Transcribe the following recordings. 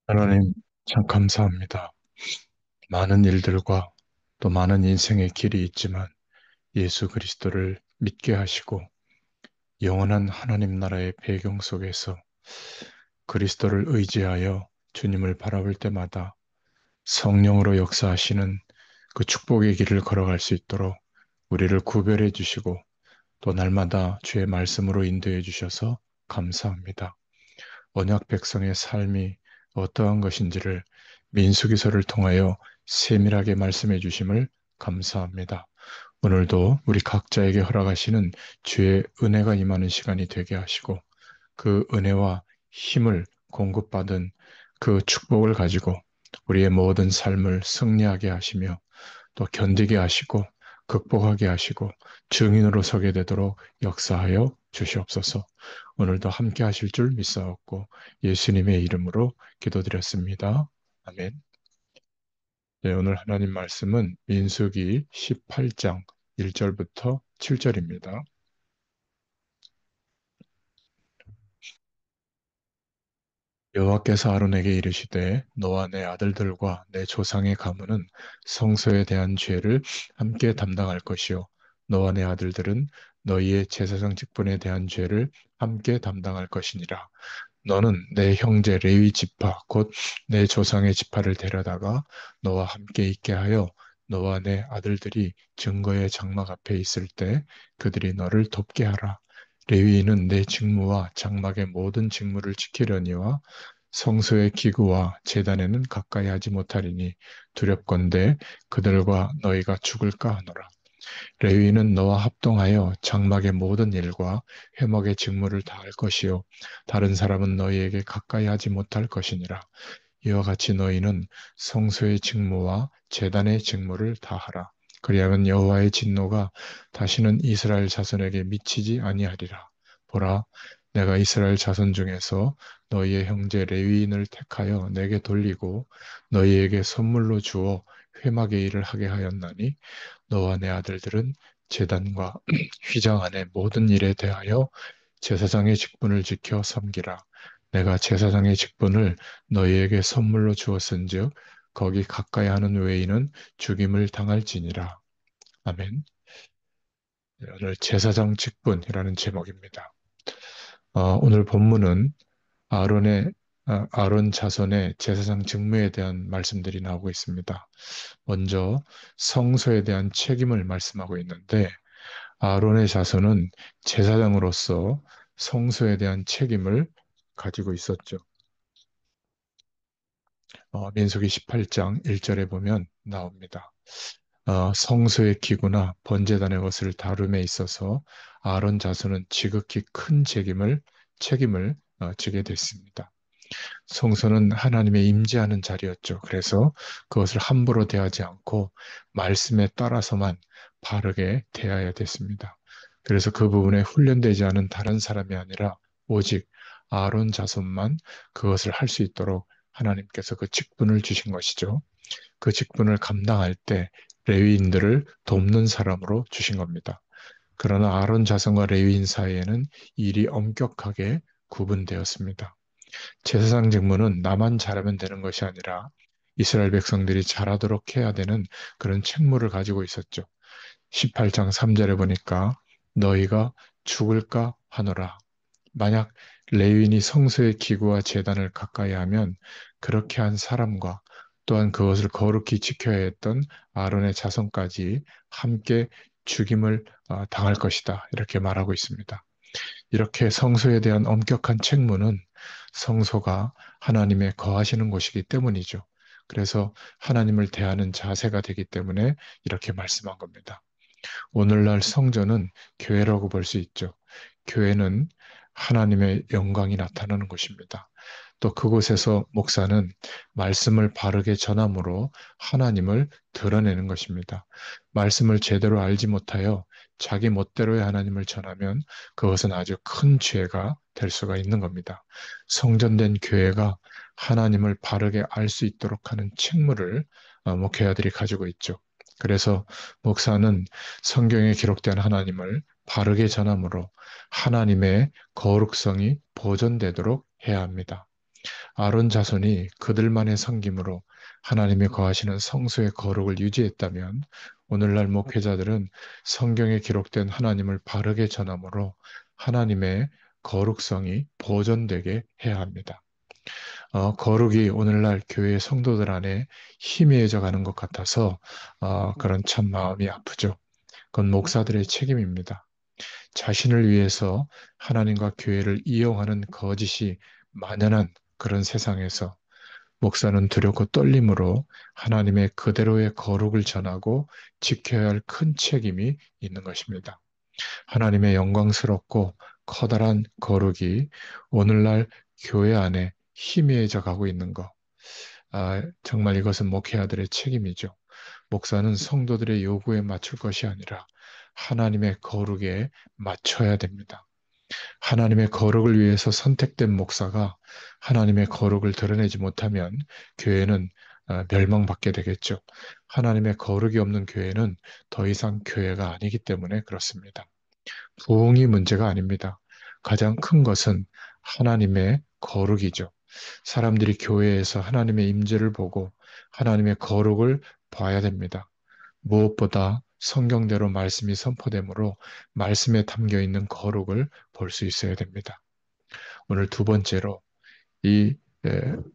하나님, 참 감사합니다. 많은 일들과 또 많은 인생의 길이 있지만 예수 그리스도를 믿게 하시고 영원한 하나님 나라의 배경 속에서 그리스도를 의지하여 주님을 바라볼 때마다 성령으로 역사하시는 그 축복의 길을 걸어갈 수 있도록 우리를 구별해 주시고 또 날마다 주의 말씀으로 인도해 주셔서 감사합니다. 언약 백성의 삶이 어떠한 것인지를 민수기서를 통하여 세밀하게 말씀해 주심을 감사합니다. 오늘도 우리 각자에게 허락하시는 주의 은혜가 임하는 시간이 되게 하시고 그 은혜와 힘을 공급받은 그 축복을 가지고 우리의 모든 삶을 승리하게 하시며 또 견디게 하시고 극복하게 하시고 증인으로 서게 되도록 역사하여 주시옵소서. 오늘도 함께 하실 줄 믿사옵고 예수님의 이름으로 기도드렸습니다. 아멘. 네, 오늘 하나님 말씀은 민수기 18장 1절부터 7절입니다. 여호와께서 아론에게 이르시되 너와 내 아들들과 내 조상의 가문은 성소에 대한 죄를 함께 담당할 것이요 너와 내 아들들은 너희의 제사장 직분에 대한 죄를 함께 담당할 것이니라. 너는 내 형제 레위 지파 곧 내 조상의 지파를 데려다가 너와 함께 있게 하여 너와 내 아들들이 증거의 장막 앞에 있을 때 그들이 너를 돕게 하라. 레위인은 내 직무와 장막의 모든 직무를 지키려니와 성소의 기구와 제단에는 가까이 하지 못하리니 두렵건대 그들과 너희가 죽을까 하노라. 레위인은 너와 합동하여 장막의 모든 일과 회막의 직무를 다 할 것이요 다른 사람은 너희에게 가까이 하지 못할 것이니라. 이와 같이 너희는 성소의 직무와 제단의 직무를 다 하라. 그리하면 여호와의 진노가 다시는 이스라엘 자손에게 미치지 아니하리라. 보라, 내가 이스라엘 자손 중에서 너희의 형제 레위인을 택하여 내게 돌리고 너희에게 선물로 주어 회막의 일을 하게 하였나니 너와 내 아들들은 제단과 휘장 안의 모든 일에 대하여 제사장의 직분을 지켜 섬기라. 내가 제사장의 직분을 너희에게 선물로 주었은즉 거기 가까이 하는 외인은 죽임을 당할지니라. 아멘. 네, 오늘 제사장 직분이라는 제목입니다. 오늘 본문은 아론의 아론 자손의 제사장 직무에 대한 말씀들이 나오고 있습니다. 먼저 성소에 대한 책임을 말씀하고 있는데 아론의 자손은 제사장으로서 성소에 대한 책임을 가지고 있었죠. 민수기 18장 1절에 보면 나옵니다. 성소의 기구나 번제단의 것을 다룸에 있어서 아론 자손은 지극히 큰 책임을 지게 됐습니다. 성소는 하나님의 임재하는 자리였죠. 그래서 그것을 함부로 대하지 않고 말씀에 따라서만 바르게 대해야 됐습니다. 그래서 그 부분에 훈련되지 않은 다른 사람이 아니라 오직 아론 자손만 그것을 할 수 있도록 하나님께서 그 직분을 주신 것이죠. 그 직분을 감당할 때 레위인들을 돕는 사람으로 주신 겁니다. 그러나 아론 자손과 레위인 사이에는 일이 엄격하게 구분되었습니다. 제사장 직무는 나만 잘하면 되는 것이 아니라 이스라엘 백성들이 잘하도록 해야 되는 그런 책무를 가지고 있었죠. 18장 3절에 보니까 너희가 죽을까 하노라. 만약 레위인이 성소의 기구와 제단을 가까이 하면 그렇게 한 사람과 또한 그것을 거룩히 지켜야 했던 아론의 자손까지 함께 죽임을 당할 것이다. 이렇게 말하고 있습니다. 이렇게 성소에 대한 엄격한 책무는 성소가 하나님의 거하시는 곳이기 때문이죠. 그래서 하나님을 대하는 자세가 되기 때문에 이렇게 말씀한 겁니다. 오늘날 성전은 교회라고 볼 수 있죠. 교회는 하나님의 영광이 나타나는 곳입니다. 또 그곳에서 목사는 말씀을 바르게 전함으로 하나님을 드러내는 것입니다. 말씀을 제대로 알지 못하여 자기 멋대로의 하나님을 전하면 그것은 아주 큰 죄가 될 수가 있는 겁니다. 성전된 교회가 하나님을 바르게 알 수 있도록 하는 책무를 목회자들이 가지고 있죠. 그래서 목사는 성경에 기록된 하나님을 바르게 전함으로 하나님의 거룩성이 보존되도록 해야 합니다. 아론 자손이 그들만의 섬김으로 하나님이 거하시는 성소의 거룩을 유지했다면 오늘날 목회자들은 성경에 기록된 하나님을 바르게 전함으로 하나님의 거룩성이 보존되게 해야 합니다. 거룩이 오늘날 교회 성도들 안에 희미해져 가는 것 같아서 그런 참 마음이 아프죠. 그건 목사들의 책임입니다. 자신을 위해서 하나님과 교회를 이용하는 거짓이 만연한 그런 세상에서 목사는 두렵고 떨림으로 하나님의 그대로의 거룩을 전하고 지켜야 할 큰 책임이 있는 것입니다. 하나님의 영광스럽고 커다란 거룩이 오늘날 교회 안에 희미해져 가고 있는 것. 정말 이것은 목회자들의 책임이죠. 목사는 성도들의 요구에 맞출 것이 아니라 하나님의 거룩에 맞춰야 됩니다. 하나님의 거룩을 위해서 선택된 목사가 하나님의 거룩을 드러내지 못하면 교회는 멸망받게 되겠죠. 하나님의 거룩이 없는 교회는 더 이상 교회가 아니기 때문에 그렇습니다. 부흥이 문제가 아닙니다. 가장 큰 것은 하나님의 거룩이죠. 사람들이 교회에서 하나님의 임재를 보고 하나님의 거룩을 봐야 됩니다. 무엇보다 성경대로 말씀이 선포되므로 말씀에 담겨 있는 거룩을 볼 수 있어야 됩니다. 오늘 두 번째로 이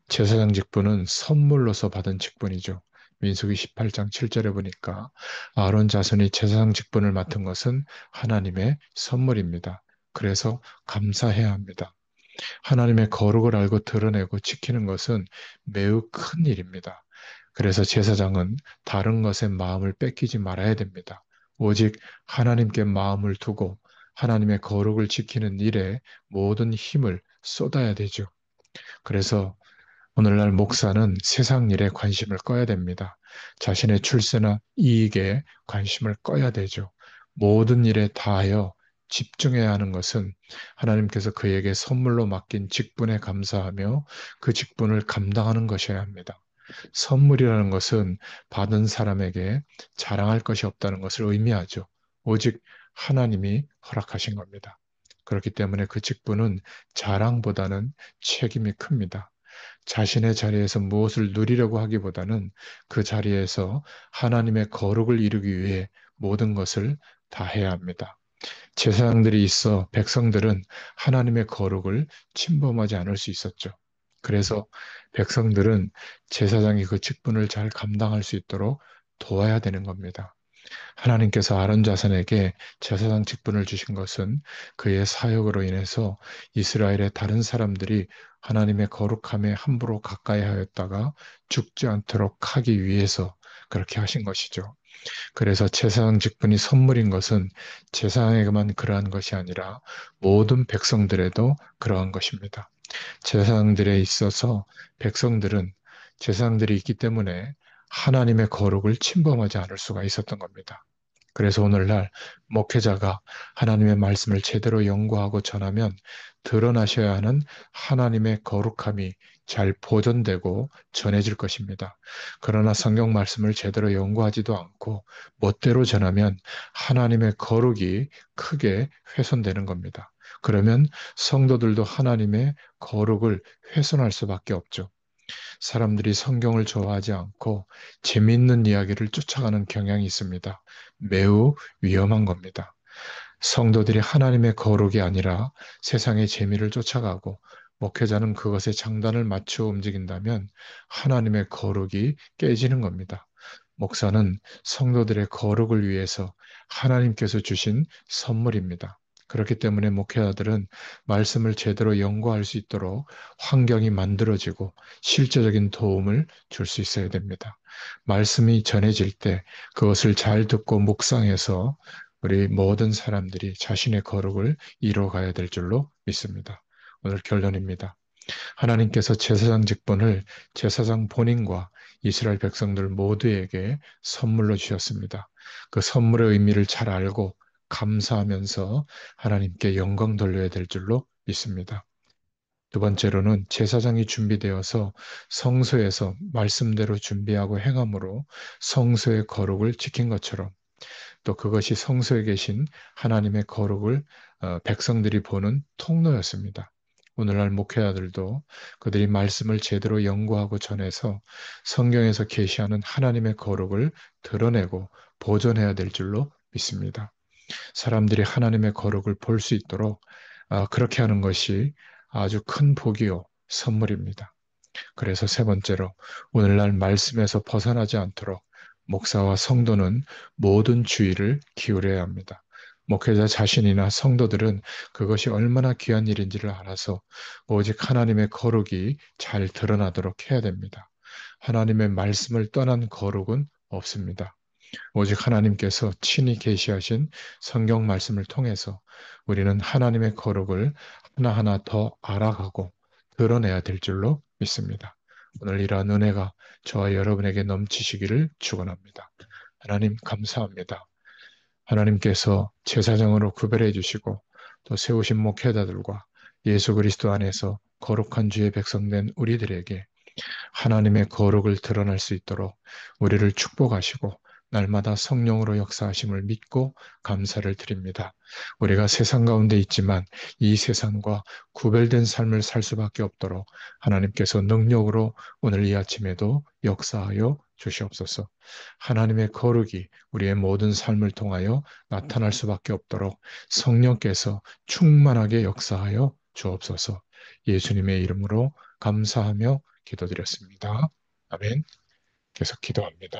제사장 직분은 선물로서 받은 직분이죠. 민수기 18장 7절에 보니까 아론 자손이 제사장 직분을 맡은 것은 하나님의 선물입니다. 그래서 감사해야 합니다. 하나님의 거룩을 알고 드러내고 지키는 것은 매우 큰 일입니다. 그래서 제사장은 다른 것에 마음을 뺏기지 말아야 됩니다. 오직 하나님께 마음을 두고 하나님의 거룩을 지키는 일에 모든 힘을 쏟아야 되죠. 그래서 오늘날 목사는 세상 일에 관심을 꺼야 됩니다. 자신의 출세나 이익에 관심을 꺼야 되죠. 모든 일에 다하여 집중해야 하는 것은 하나님께서 그에게 선물로 맡긴 직분에 감사하며 그 직분을 감당하는 것이어야 합니다. 선물이라는 것은 받은 사람에게 자랑할 것이 없다는 것을 의미하죠. 오직 하나님이 허락하신 겁니다. 그렇기 때문에 그 직분은 자랑보다는 책임이 큽니다. 자신의 자리에서 무엇을 누리려고 하기보다는 그 자리에서 하나님의 거룩을 이루기 위해 모든 것을 다 해야 합니다. 제사장들이 있어 백성들은 하나님의 거룩을 침범하지 않을 수 있었죠. 그래서 백성들은 제사장이 그 직분을 잘 감당할 수 있도록 도와야 되는 겁니다. 하나님께서 아론 자손에게 제사장 직분을 주신 것은 그의 사역으로 인해서 이스라엘의 다른 사람들이 하나님의 거룩함에 함부로 가까이 하였다가 죽지 않도록 하기 위해서 그렇게 하신 것이죠. 그래서 제사장 직분이 선물인 것은 제사장에게만 그러한 것이 아니라 모든 백성들에도 그러한 것입니다. 제사장들에 있어서 백성들은 제사장들이 있기 때문에 하나님의 거룩을 침범하지 않을 수가 있었던 겁니다. 그래서 오늘날 목회자가 하나님의 말씀을 제대로 연구하고 전하면 드러나셔야 하는 하나님의 거룩함이 잘 보존되고 전해질 것입니다. 그러나 성경 말씀을 제대로 연구하지도 않고 멋대로 전하면 하나님의 거룩이 크게 훼손되는 겁니다. 그러면 성도들도 하나님의 거룩을 훼손할 수밖에 없죠. 사람들이 성경을 좋아하지 않고 재미있는 이야기를 쫓아가는 경향이 있습니다. 매우 위험한 겁니다. 성도들이 하나님의 거룩이 아니라 세상의 재미를 쫓아가고 목회자는 그것에 장단을 맞추어 움직인다면 하나님의 거룩이 깨지는 겁니다. 목사는 성도들의 거룩을 위해서 하나님께서 주신 선물입니다. 그렇기 때문에 목회자들은 말씀을 제대로 연구할 수 있도록 환경이 만들어지고 실제적인 도움을 줄 수 있어야 됩니다. 말씀이 전해질 때 그것을 잘 듣고 묵상해서 우리 모든 사람들이 자신의 거룩을 이뤄가야 될 줄로 믿습니다. 오늘 결론입니다. 하나님께서 제사장 직분을 제사장 본인과 이스라엘 백성들 모두에게 선물로 주셨습니다. 그 선물의 의미를 잘 알고 감사하면서 하나님께 영광 돌려야 될 줄로 믿습니다. 두 번째로는 제사장이 준비되어서 성소에서 말씀대로 준비하고 행함으로 성소의 거룩을 지킨 것처럼 또 그것이 성소에 계신 하나님의 거룩을 백성들이 보는 통로였습니다. 오늘날 목회자들도 그들이 말씀을 제대로 연구하고 전해서 성경에서 계시하는 하나님의 거룩을 드러내고 보존해야 될 줄로 믿습니다. 사람들이 하나님의 거룩을 볼 수 있도록 그렇게 하는 것이 아주 큰 복이요, 선물입니다. 그래서 세 번째로 오늘날 말씀에서 벗어나지 않도록 목사와 성도는 모든 주의를 기울여야 합니다. 목회자 자신이나 성도들은 그것이 얼마나 귀한 일인지를 알아서 오직 하나님의 거룩이 잘 드러나도록 해야 됩니다. 하나님의 말씀을 떠난 거룩은 없습니다. 오직 하나님께서 친히 계시하신 성경 말씀을 통해서 우리는 하나님의 거룩을 하나하나 더 알아가고 드러내야 될 줄로 믿습니다. 오늘 이러한 은혜가 저와 여러분에게 넘치시기를 축원합니다. 하나님 감사합니다. 하나님께서 제사장으로 구별해 주시고 또 세우신 목회자들과 예수 그리스도 안에서 거룩한 주의 백성된 우리들에게 하나님의 거룩을 드러낼 수 있도록 우리를 축복하시고 날마다 성령으로 역사하심을 믿고 감사를 드립니다. 우리가 세상 가운데 있지만 이 세상과 구별된 삶을 살 수밖에 없도록 하나님께서 능력으로 오늘 이 아침에도 역사하여 주시옵소서. 하나님의 거룩이 우리의 모든 삶을 통하여 나타날 수밖에 없도록 성령께서 충만하게 역사하여 주옵소서. 예수님의 이름으로 감사하며 기도드렸습니다. 아멘. 계속 기도합니다.